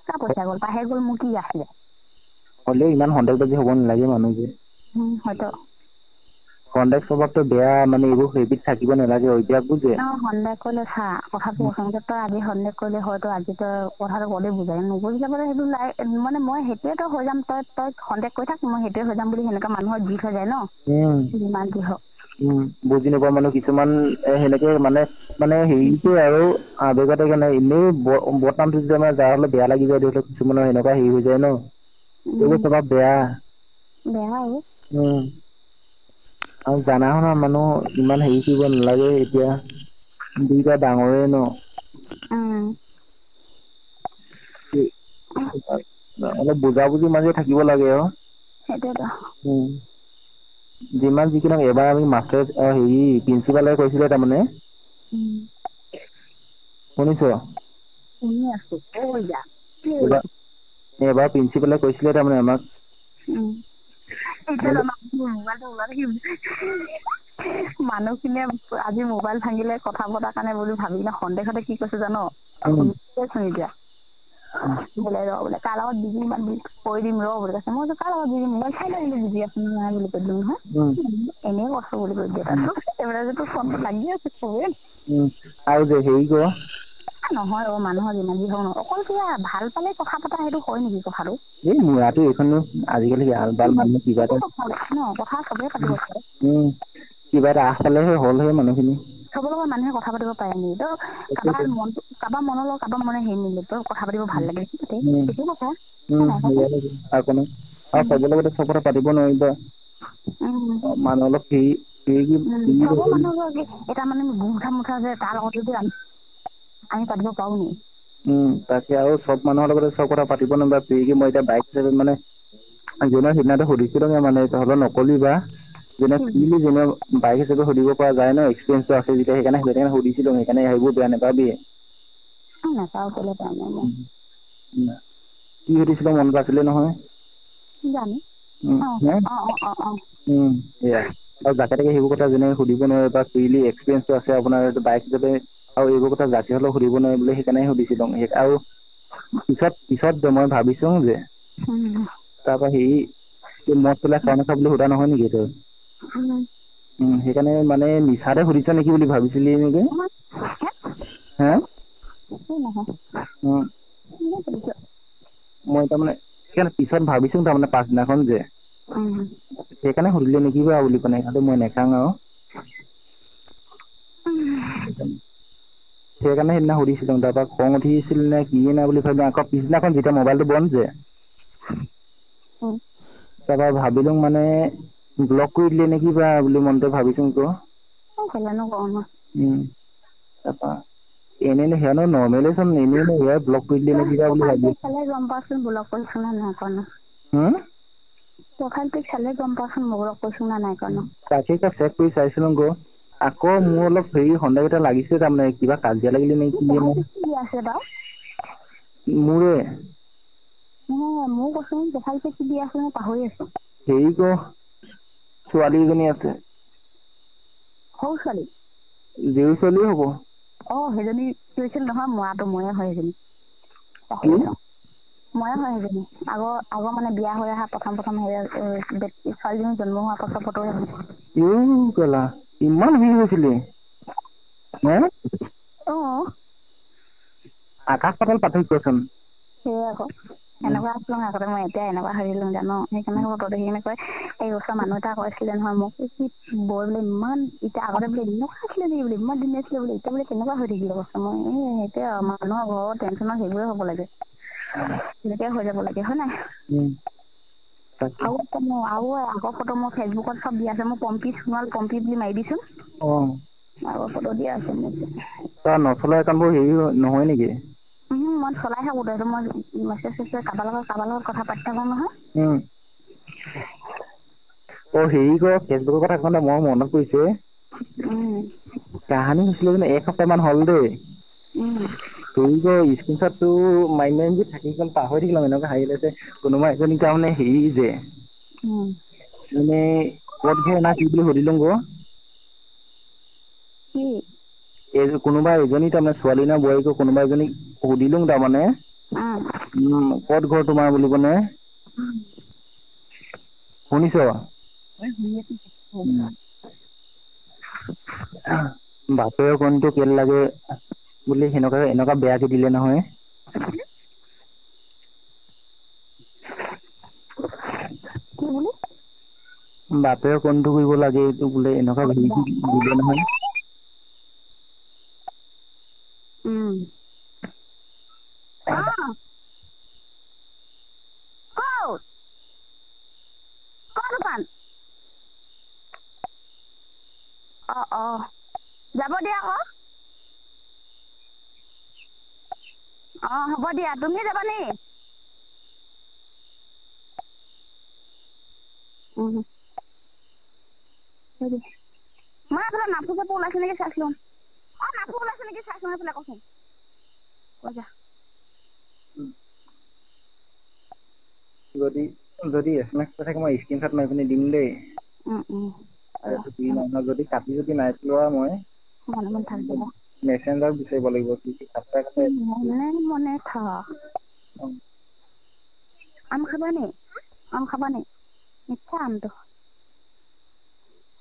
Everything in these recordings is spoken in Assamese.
কাৰ পইচা গ'ল পাহে গ'ল মোৰ কি আছিলে হ'লেও ইমান সন্দেহবাজি হ'ব নালাগে মানুহ যে হয়তো সন্দেহ স্বভাৱটো বেয়া মানে এইবোৰ সেইবিধ থাকিব নালাগে অভ্যাস বুজে সন্দেহ কৰিলে চা কথাটো অসংগত তই আজি সন্দেহ কৰিলে হয়তো আজি তই কথাটো ক'লে বুজাই নুবুজিলে মানে সেইটো মানে মই সেইটোৱে তই হৈ যাম তই সন্দেহ কৰি থাক মই সেইটোৱে হৈ যাম বুলি সেনেকুৱা মানুহৰ জিত হৈ যায় ন যিমান যি হওক বুজি নোপোৱা মানুহ কিছুমান সেনেকে মানে হেৰিটো আৰু আৱেগতে কাৰণে এনেই বদনামটো যেতিয়া মানে যাৰ হলে বেয়া লাগি যায় ধৰি লওক কিছুমানৰ সেনেকুৱা হেৰি হৈ যায় ন এইবোৰ স্বভাৱ বেয়া আৰু জানা শুনা মানুহ ইমান হেৰি কৰিব নালাগে এতিয়া দুইটা ডাঙৰে ন অলপ বুজা-বুজিৰ মাজে থাকিব লাগে আৰু সেইটোৱেতো যিমান যি কি নহওক এবাৰ আমি মাষ্টৰ হেৰি প্ৰিন্সিপালে কৈছিলে তাৰমানে শুনিছ শুনি আছো এবাৰ প্ৰিন্সিপালে কৈছিলে তাৰমানে আমাক মানুহখিনিয়ে আজি মোবাইল ভাঙিলে কথা পতাৰ কাৰণে বুলি ভাবি কিনে সন্দেহতে কি কৈছে জানো এতিয়া বোলে ৰ বোলে কাৰ লগত বিজি ইমান কৈ দিম ৰ বুলি কৈছে মই কাৰ লগত বিজি মোবাইল চাই লৈ বিজি আছো নাই বুলি কৈ দিলো নহয় এনেই কৈছো বুলি কৈ দিয়ে তাৰপিছত ফোনটো লাগি আছে চবে আৰু যে হেৰি কৰ নহয় মানুহৰ যিমান যি হওক অকল কিবা ভাল পালে কথা পতা সেইটো হয় নেকি কথাটো এই মুৰাটো এইখনো আজিকালি ভাল মানুহ কিবা এটা কথা চবেই পাতিব পাৰে কিবা এটা আশ পালেহে হ'ল সেই মানুহখিনি চবৰ লগত মানুহে কথা পাতিব পাৰে নেকি তো কাৰোবাৰ মনৰ লগত কাৰোবাৰ মনে হেৰি নিলে তো কথা পাতিব ভাল লাগে সেইটো কথা আৰু চবৰ লগতে চব কথা পাতিব নোৱাৰিবা মানুহ অলপ চবৰ মানুহ এটা মানে মুঠা যে তাৰ লগত যদি আমি পাতিব পাৰো নি তাকে আৰু চব মানুহৰ লগতে চব কথা পাতিব নোৱাৰিবা মই এতিয়া বাইক হিচাপে মানে যোনে সিদিনাটো সুধিছিলো মানে তহঁতৰ নকলি বা যোনে বাইক হিচাপে সুধিব পৰা যায় ন এক্সপিৰিয়েঞ্চটো আছে যেতিয়া সেইকাৰণে সুধিছিলো সেইকাৰণে সেইবোৰ বেয়া নাপাবি নাপাও কেলে পাম মই কি সুধিছিলো মনত আছিলে নহয় জানো সেয়া আৰু যাকে তাকে সেইবোৰ কথা যেনে সুধিব নোৱাৰে বা এক্সপিৰিয়েঞ্চটো আছে আপোনাৰ বাইক হিচাপে আৰু এইবোৰ কথা যাকে হলেও সুধিব নোৱাৰে বুলি সেইকাৰণে সুধিছিলো আৰু পিছত মই ভাবিছো যে তাৰপৰা হেৰি মদ চলাই খাও নাখাও বুলি সোধা নহয় নেকি তই সেইকাৰণে মানে মিছাতে সুধিছ নেকি বুলি ভাবিছিলি নেকি হা মই তাৰমানে সেইকাৰণে পিছত ভাবিছো তাৰমানে পাছদিনাখন যে সেইকাৰণে সুধিলে নেকি বা বুলি কোৱা নাই মই নেখাং আৰু সেইকাৰণে সেইদিনা সুধিছিলো তাৰপৰা খং উঠিছিল নে কি নাই বুলি ভাবি আকৌ পিছদিনাখন যেতিয়া মোবাইলটো বন্ধ যে তাৰপৰা ভাবিলো মানে ব্লক কৰি দিলে নেকি বা বুলি মনতে ভাবিছো তাৰপৰা এনেই সেয়া নৰ্মেলে চোন এনেই সেয়া ব্লক কৰি দিলে নেকি বুলি ভাবি গম পাচোন ব্লক কৰিছো নে নাই কৰা প্ৰফাইল পিক চালে গম পাচোন ব্লক কৰিছো নে নাই কৰা তাকে চেক কৰি চাইছিলো আকৌ মোৰ অলপ হেৰি সন্দেহ এটা লাগিছে তাৰমানে কিবা কাজিয়া লাগিলে নেকি মোৰে মোৰ কৈছো প্ৰফাইল পিক কি দি আছে মই পাহৰি আছো হেৰি ছোৱালী এজনী আছে সৰু ছোৱালী দেউৰী ছোৱালীয়ে হ'ব সেইজনী কৈছিল নহয় মৰাটো ময়ে হয় সেইজনী ময়ে হয় সেইজনী আগৰ মানে বিয়া হৈ অহা প্ৰথম ছোৱালীজনী জন্ম হোৱাৰ পাছৰ ফটো ইমান হেৰি হৈছিলে আকাশ পাতাল পাৰ্থক্যচোন সেয়ে আকৌ এনেকুৱা আছিলো আগতে মই এতিয়া এনেকুৱা হেৰিলো জানো সেইকাৰণে ফটো দেখি কিনে কয় এই ওচৰৰ মানুহ এটা কৈছিলে নহয় মোক বৌৰ বোলে ইমান এতিয়া আগতে বোলে এনেকুৱা আছিলে নেকি বোলে ইমান ধুনীয়া আছিলে বোলে এতিয়া বোলে কেনেকুৱা হৈ থাকিলে কৈছে মই সেইটোৱে মানুহৰ ঘৰৰ টেনচনত সেইবোৰে হ'ব লাগে তেনেকে হৈ যাব লাগে হয় নাই আৰু আগৰ ফটো মোৰ ফেচবুকত চব দিয়া আছে মোৰ পম্পী সোণোৱাল পম্পী বুলি মাৰি দিছো আগৰ ফটো দিয়া আছে মোৰ তাৰ নচলা একাউণ্টবোৰ হেৰি নহয় নেকি মই চলাই থাকো মই মেছেজ কাৰোবাৰ লগত কথা পাতি থাকো নহয় হেৰি ফেচবুকৰ কথা কওঁতে মই মনত পৰিছে কাহানী হৈছিলে জানো এসপ্তাহ মান হ'ল দেই স্ক্ৰীনশ্বটটো মাৰি থাকি গ'ল পাহৰি থাকিলো এনেকুৱা হাঁহি ওলাইছে কোনোবা এজনী তাৰমানে হেৰি যে মানে ক'ত ঘৰ না কি বুলি সুধিলো কোনোবা এজনী তাৰমানে ছোৱালী না বোৱাৰীকো কোনোবা এজনীক সুধিলো তাৰমানে ক'ত ঘৰ তোমাৰ বুলি ক'লে শুনিছ বাপেৰ কণটো কেলে লাগে বুলি এনেকুৱা বেয়াকে দিলে নহয় কি বুলি বাপেৰ কণটো কৰিব লাগে এইটো বোলে এনেকুৱা দিলে নহয় যাব দিয়া আকৌ হ'ব দিয়া তুমি যাবা নি মই এইফালে নাফু চাপু ওলাইছে নেকি চাইছিলোঁ নাফু ওলাইছে নেকি চাইছোঁ এইফালে কচোন কৈছা যদি SMS থাকে মই স্ক্ৰীনশ্বট মাৰি পিনি দিম দেই যদি কাটি যদি নাই লোৱা মই মেছেঞ্জাৰ বিচাৰিব লাগিব কি মনে থা আম খাবা নি মিঠা আমটো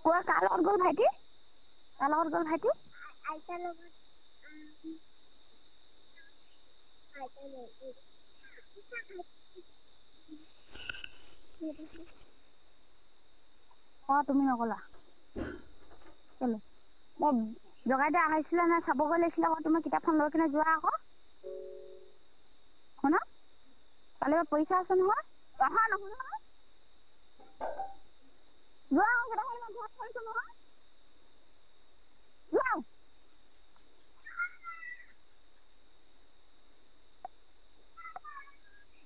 কোৱা কাৰ লগত গ'ল ভাইটি আইতাৰ লগত তুমি নগলা কেলে মই জগাই দিয়া আহিছিলে নে চাবগৈ লাগিছিলে আকৌ তুমি কিতাপখন লৈ কিনে যোৱা আকৌ শুনা কালি পৰীক্ষা আছে নহয় নহয় যোৱা আকৌ কিতাপখন মই ঘৰত থৈছোঁ নহয় যোৱা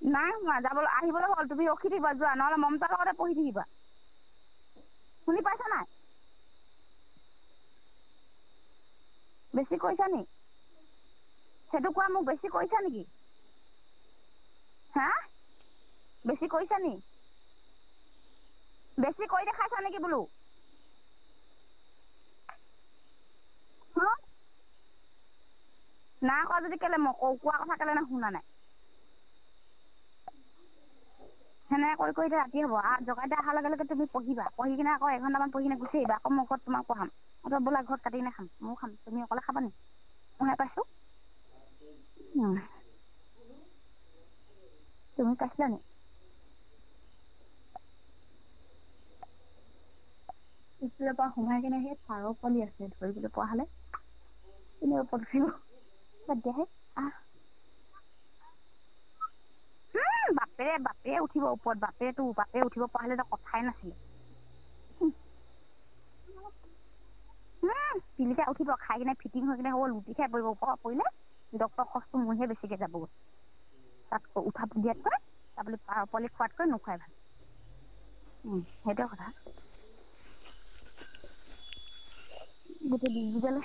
নাই যাবলৈ আহিবলৈ হ'ল তুমি ৰখি দিবা যোৱা নহ'লে মমতাৰ লগতে পঢ়ি থাকিবা শুনি পাইছা নাই বেছি কৈছা নি সেইটো কোৱা মোক বেছি কৈছা নেকি হা বেছি কৈছা নি বেছি কৈ দেখাইছা নেকি বোলো না কোৱা যদি কেলে মই কোৱা কথা কেলে শুনা নাই সেনেকৈ কৰি ৰাতি হ'ব আৰু জগাই দিয়া অহাৰ লগে লগে তুমি পঢ়িবা পঢ়ি কিনে আকৌ এঘণ্টামান পঢ়ি কিনে গুচি আহিবা আকৌ মই ঘৰত তোমাক পঢ়াম বোলা ঘৰত কাটি কিনে খাম ময়ো খাম তুমি অকলে খাবা নি মই পাইছোঁ তুমি পাইছিলা নি স্কুলৰ পৰা সোমাই কিনে সেই চাৰৰ পোৱালি আছে ধৰিবলৈ পোৱা হ'লে কিনে ওপৰত উঠিব দিয়াহে বাপে উঠিব ওপৰত বাপে উঠিব পৰা হ'লে কথাই নাছিলে পিলিকা উঠিব খাই কিনে ফিটিং হৈ কিনে হ'ব লুটি খাই পৰিব পৰিলে ডক্টৰ খৰচটো মোৰহে বেছিকে যাবগৈ তাতকৈ উঠা দিয়াতকৈ তাৰপৰা পাৰ পোৱালি খোৱাতকৈ নোখোৱাই ভাল সেইটোৱে কথা গোটেই দিনকেইটালে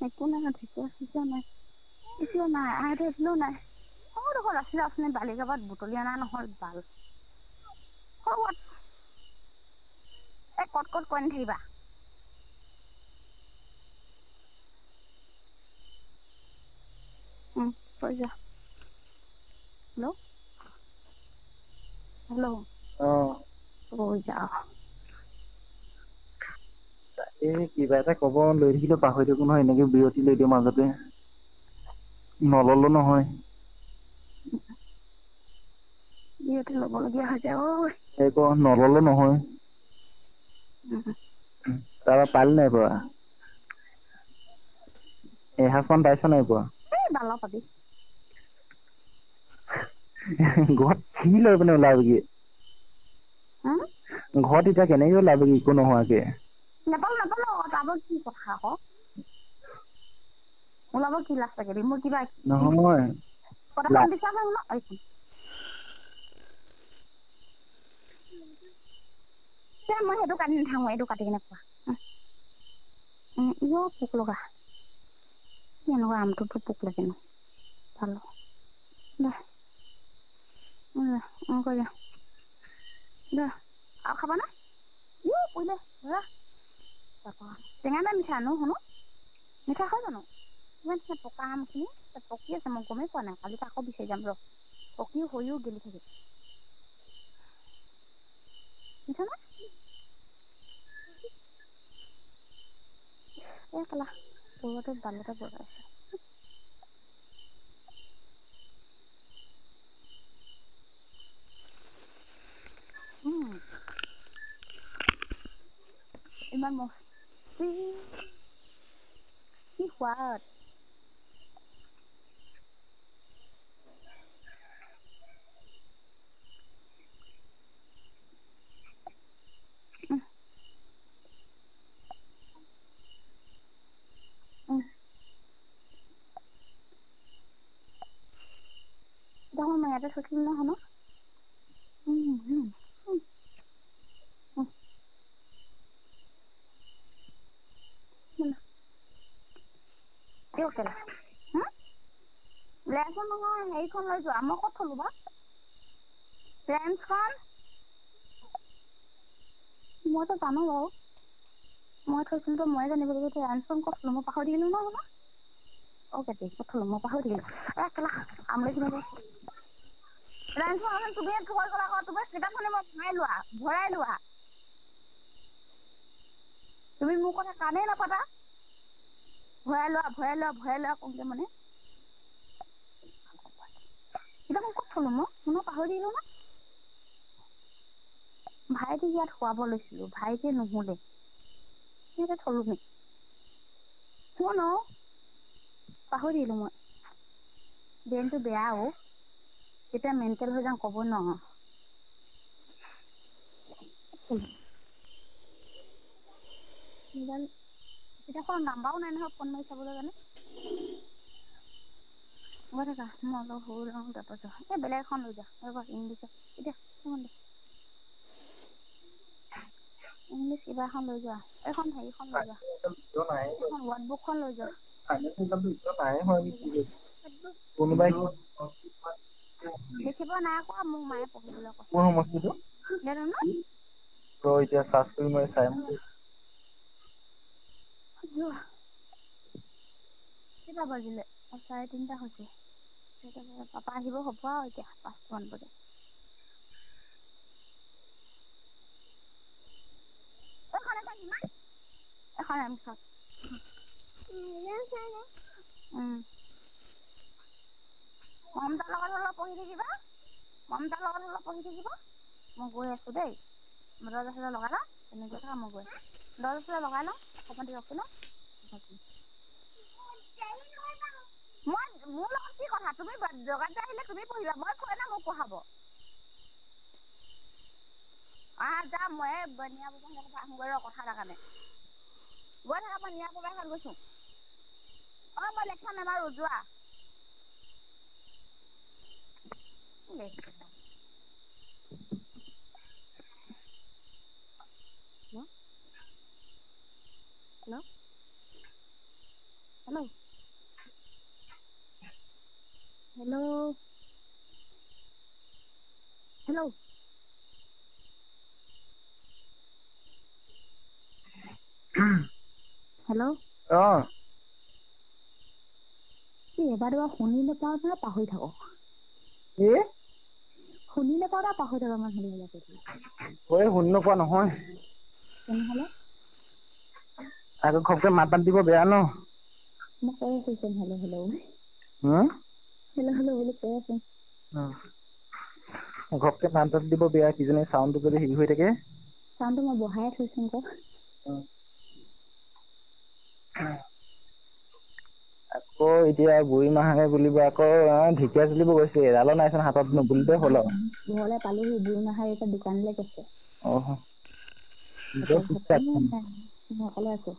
একো নাই ঢেকীয়া নাই এতিয়াও নাই আহোঁতে এতিয়াও নাই ডোখৰ আছিলে আপুনি বালিগাবাত বুটলি অনা নহ'ল ভাল কট কৈ নাথাকিবা কৈ যোৱা হেল্ল' কৈ যাওঁ কিবা এটা ক'ব লৈ থাকিলেও পাহৰি থাকো নহয় এনেকে বিৰতি লৈ দিওঁ মাজতে নললো নহয় বিৰতি ল'বলগীয়া হৈছে নললো নহয় তাৰপৰা পালি নাই পৰা এসাঁজমান পাইছ নাই পোৱা ডালৰ পাবি ঘৰত কি লৈ পিনে ওলাবগে ঘৰত এতিয়া কেনেকে ওলাবগে একো নোহোৱাকে নাপালো তাৰপৰা কি কথা আকৌ ওলাব কি লাজ লাগে মোৰ কিবা নহয় বিশ্বাস মই সেইটো কাটি নাথাকো এইটো কাটি কিনে কোৱা পোক লগা এনেকুৱা আমটোতো পোক লাগে ন ভাল কৈ যা আৰু খাবা না পৰিলে টেঙা নে মিঠা শুনো মিঠা হয় জানো? ইমান পকা আমখিনি পকি আছে, মই গমেই পোৱা নাই। কালিকে আকৌ বিচাৰি যাম ৰ। পকিও হৈও গেলি থাকে। মিঠা না? কেলা পৰুৱাটো বালতে বগাইছে। ইমান মস্তি কি সোৱাদ। দেখোন মই ইয়াতে থৈছিলো নহয় ন। লেন্সখন নহয়, হেৰিখন লৈ যোৱা। মই ক'ত থলো বা লেন্সখন? মইতো জানো বাৰু, মই থৈছিলো তো ময়ে জানিব লাগিব। লেন্সখন ক'ত থলো? মই পাহৰি থাকিলো নহয় শুনা। অ'কে দে, ক'ত থলো? মই পাহৰি থাকিলো। কেলা আমলৈ কিনে লেন্সখন তুমি থৈ গ'লা আকৌ। তোমাৰ কিতাপখনে মই ভৰাই লোৱা। তুমি মোৰ কথা কাণেই নাপাতা। ভৰাই লোৱা কওঁতে মানে কিতাপখন ক'ত থলো? মই পাহৰি থাকিলো না। ভাইটিক ইয়াত শুৱাব লৈছিলো, ভাইটিয়ে নুশুলে। ইয়াতে থলো নি? শুন পাহৰি থাকিলো মই। ব্ৰেইনটো বেয়া অ'। কেতিয়া মেণ্টেল হৈ যাওঁ ক'ব নোৱাৰো। কিতাপখনৰ নাম্বাৰো নাই নহয় ফোন মাৰি চাবলৈ কাৰণে। গৈ থাকা, মই অলপ সৰু লওঁ তাৰপাছত বেলেগ এখন লৈ যা। ইংলিছ এতিয়া ইংলিছ কিবা এখন লৈ যোৱা। এইখন হেৰিখন লৈ যোৱা, এখন ৱৰ্ডবুকখন লৈ যোৱা। দেখিব নাই কোৱা, মোক মায়ে পঢ়িবলৈ কৈছে। এতিয়া চাৰ্চ কৰি মই চাই কেইটা বাজিলে? 3:30 হৈছে। পাপা আহিব হ'ব আৰু এতিয়া 5মান বজাত। মমতাৰ লগত অলপ পঢ়ি থাকিবা। মই গৈ আছো দেই। দৰজা লগাই লওঁ। তেনেকৈ থাকা, মই গৈ আছো। দৰজা লগাই লওঁ, অকণমান দেৰি ৰখি লওঁ। মোৰ লগত কি কথা? তুমি জগাতে আহিলে তুমি পঢ়িবা, মই থৈ না মোক পঢ়াব। যাম মই নিয়া কথা আহোগৈ ৰ কথা এটাৰ কাৰণে। গৈ থাকা, মই নিয়া পবাখন গৈছো। মই লেকচাৰ নামাৰো, যোৱা। Hello'. Hello'. Hello'. Hello'. Hello'. এবাৰ দুবাৰ শুনি নাপাওঁ নহয়, পাহৰি থাকো। শুনি নাপাওঁ না পাহৰি থাকো ইমান শুনি নোপোৱা নহয়। তেনেহলে আকৌ ঘপকে মাত দিব বেয়া ন। মই কৈ আছো চোন হেল্ল' হেল্ল'। হেল্ল' হেল্ল' বুলি কৈ আছো। ঘপকে মাত দিব বেয়া, কিজানি চাউণ্ডটো যদি হেৰি হৈ থাকে। চাউণ্ডটো মই বঢ়াই থৈছো আকৌ। আকৌ এতিয়া বুঢ়ী মাহে বুলিব, আকৌ ঢেকীয়া তুলিব গৈছে। এডালো নাইচোন হাতত, নুবুলিতে হ'ল আৰু। ঘৰলে পালোহি, বুঢ়ী মাহে এতিয়া দোকানলৈ গৈছে। মই অকলে আছো।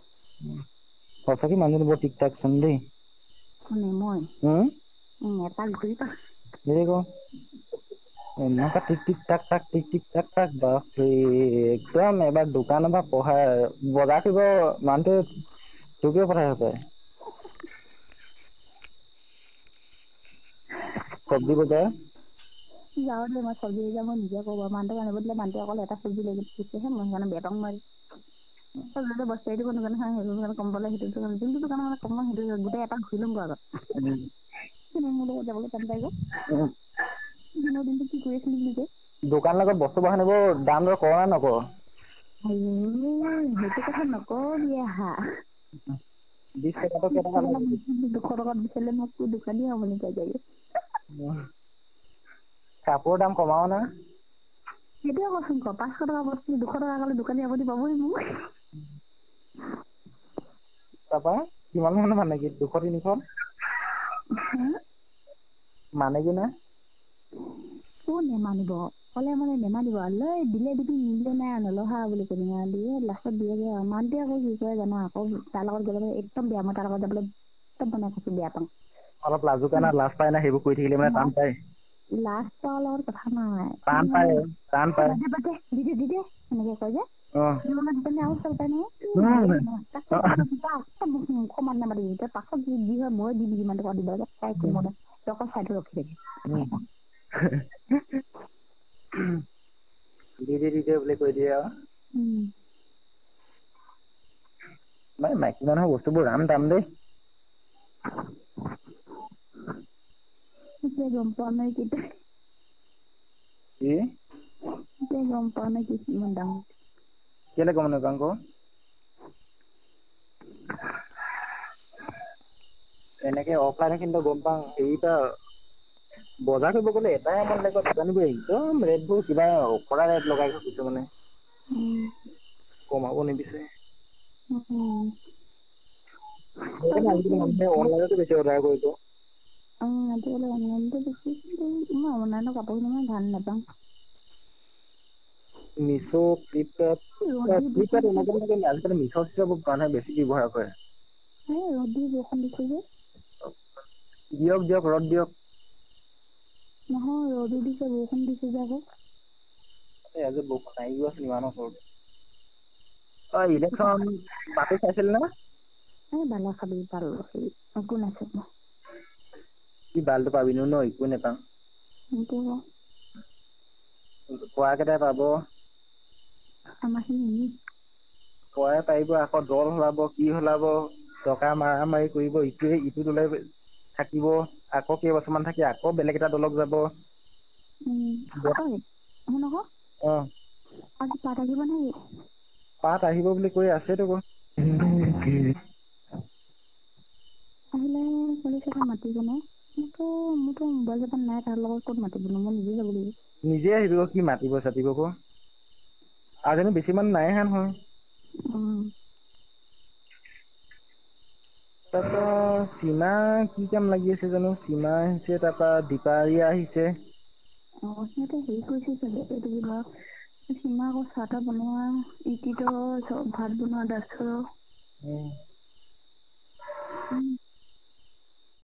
সঁচাকে মানুহজনী বৰ ঠিক ঠাক চোন দেই। কোনে? মই? এপাক ঘূৰি পা। এনেকুৱা টিক টিক টাক টাক, টিক টিক টাক টাক, বাপৰে একদম এবাৰ দোকানৰ পৰা বজাৰ কৰিব মানুহটোৱে তোকে পঠাই আছে। চব্জি বজাৰ। যাওঁ দে, মই চব্জি বজাৰ মই নিজে কৰো বাৰু। মানুহটোক আনিব দিলে মানুহটোৱে অকল এটা চব্জি লৈ গৈছেহে, মই সেইকাৰণে বেদম মাৰি যদি বস্তু দিব নাজানে হয় সেইটো দোকান কম পালে সেইটো দোকান যোনটো দোকান মানে কম সেইটো গোটেই এটা ঘূৰি ল'ম আগত মোৰ লগত যাবলৈ টান পাই গ'ল দিনৰ দিনটো কি কৰি আছিলি বুলি কয় দোকান লগত বস্তু বাহান নিব দাম দৰ কৰ না নকৰ সেইটো কথা নকবি আহা 20 টকাটো কেইটকা লাগে 200 টকাত বিচাৰিলে মোক দোকানী আমনি পাই যায়গে কাপোৰৰ দাম কমাও না সেইটোৱে কচোন ক 500 টকা বস্তু 200 টকা ক'লে দোকানী আমনি পাবই মোক তাৰপৰা কিমান মানে কি 200 300 মানে কি না কোন নেমানিব ক'লে মানে নেমানিব লৈ দিলে দিবি নিদিলে নাই নলহা বুলি কবি দিয়ে লাষ্টত দিয়েগে মানুহটোৱে আকৌ কি কৰে জানা আকৌ তাৰ লগত গ'লে একদম বেয়া মই তাৰ লগত যাবলৈ একদম বনাই কৈছো বেয়া পাওঁ অলপ লাজুকা না লাজ পায় না সেইবোৰ কৰি থাকিলে মানে টান পায় লাজ পোৱাৰ লগত কথা নাই টান পায় দিদে এনেকে কয় যে দোকানী আৰু চল পাই সমান নামাতি পাছত যি হয় মই দিবি যিমান টকা দিব লাগে তাই কোনে টকা চাই থৈ ৰখি থাকে দিদি বুলি কৈ দিয়ে আৰু মানে মাইকী মানুহৰ বস্তুবোৰ দাম দেই গম পোৱা নাই কেতিয়া গম পোৱা নাই কি কিমান দাম কেলে গম নাপাওঁ আকৌ এনেকে অফলাইন কিন্তু গম পাওঁ সেইটা বজাৰ কৰিব গ'লে এটাই মন লাগিব দোকানীবোৰ একদম ৰেটবোৰ কিবা অকৰা ৰেট লগাই থৈছে মানে কমাব নিবিচাৰে আজিকালি মানুহে অনলাইনতে বেছি অৰ্ডাৰ কৰিব আজিকালি অনলাইনতে বেছি মই অনলাইনৰ কাপোৰ কিনি ভাল নাপাওঁ মিছো ফ্লিপকাৰ্ট এনেকে আজিকালি মিছো চিছবোৰ মানুহে বেছি ব্যৱহাৰ কৰে ৰ'দ দি বৰষুণ দিছে যে দিয়ক ৰ'দ দিয়ক নহয় ৰ'দো দিছে বৰষুণ দিছে যে আকৌ আজি বৰষুণ আহিও আছিল ইমানৰ ওচৰত ইলেকশ্যন বাতৰি চাইছিল না বালা খাবি পাল একো নাছে কি বালটো পাবিনো ন একো নাপাওঁ খোৱা কেইটাই পাব আমাৰখিনি খোৱাই পাৰিব আকৌ দল সলাব কি সলাব টকা মাৰি কৰিব ইটোৱে ইটো দলে থাকিব আকৌ কেইবছৰমান থাকি আকৌ বেলেগ এটা দলক যাব আজি পাত আহিব নেকি পাত আহিব বুলি কৈ আছেতো আহিলে চল্লিছ টকা মাতিব ন মোৰতো মোবাইল জাপান নাই তাৰ লগত ক'ত মাতিব ন মই নিজে যাব লাগিব নিজে আহিব কি মাতিব চাতিব ক আৰু জানো বেছি মানুহ নাই আহা নহয় তাৰপৰা সীমা কি কাম লাগি আছে জানো সীমা আহিছে তাৰপৰা দীপাৰীয়া আহিছে সিহঁতে হেৰি কৰিছে চাগে এইটো কিবা সীমা আকৌ চাহ তাহ বনোৱা ইটিতো ভাত বনোৱা দাছৰ